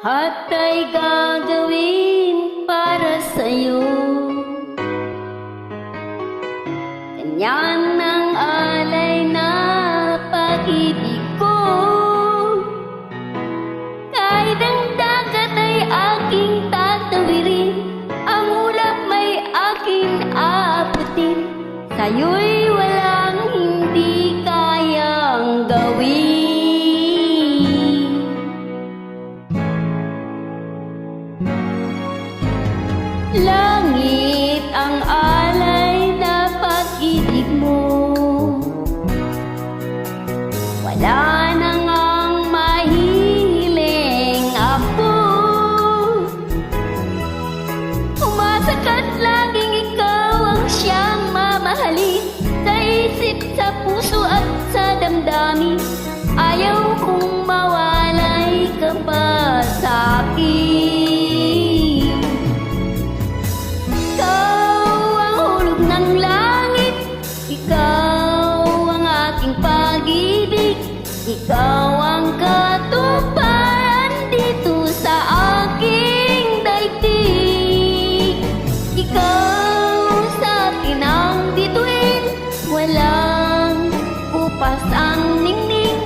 lahat ay gagawin para sa'yo. Ganyan ang alay na pag-ibig ko. Kahit ang dagat ay aking tatawirin, ang ulap may aking aabutin, sa'yo'y walang hindi kayang gawin. Langit ang alay na pag-ibig mo, wala na ngang mahihiling ako. Umasa ka't laging ikaw ang siyang mamahalin, sa isip, sa puso at sa damdamin. Ayaw kong mawalay ka pa sa'kin. Ikaw ang katuparan dito sa aking daigdig. Ikaw sa akin ang bituin, walang upas ang ningning.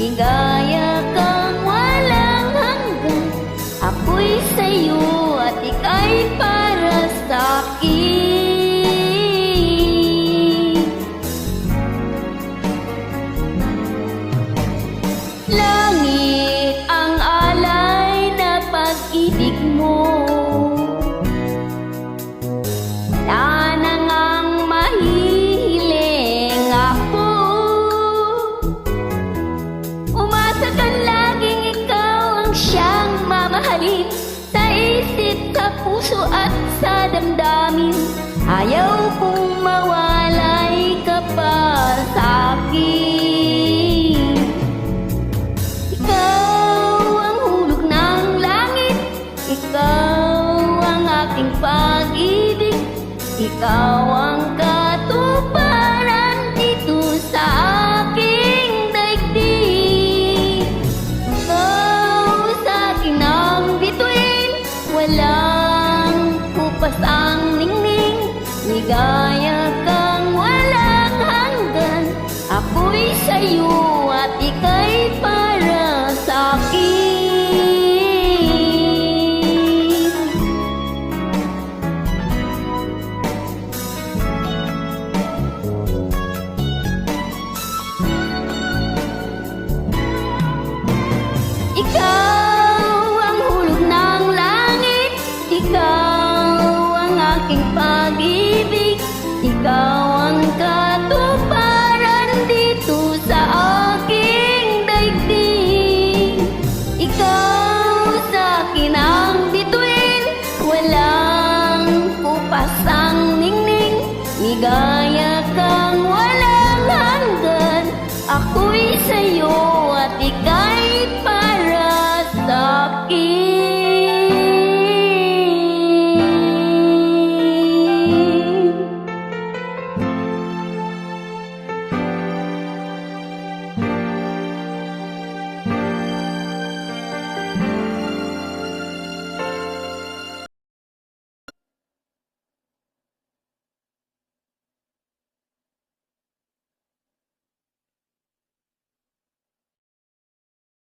Ligaya kang walang hanggan, ako'y sa'yo at ika'y para sa'kin. Langit ang alay na pag-ibig mo, wala na ngang mahihiling ako. Umasa kang laging ikaw ang siyang mamahalin, sa isip, sa puso at sa damdamin. Ayaw kong mawalay ka pa sa'kin. Pag-ibig, ikaw ang katuparan dito sa aking daigdig. Ikaw sa akin ang bituin, walang kupas ang ningning. Ligaya kang walang hanggan, ako'y sa'yo at ika'y para sa'kin. Ikaw ang hulog ng langit, ikaw ang aking pag-ibig, ikaw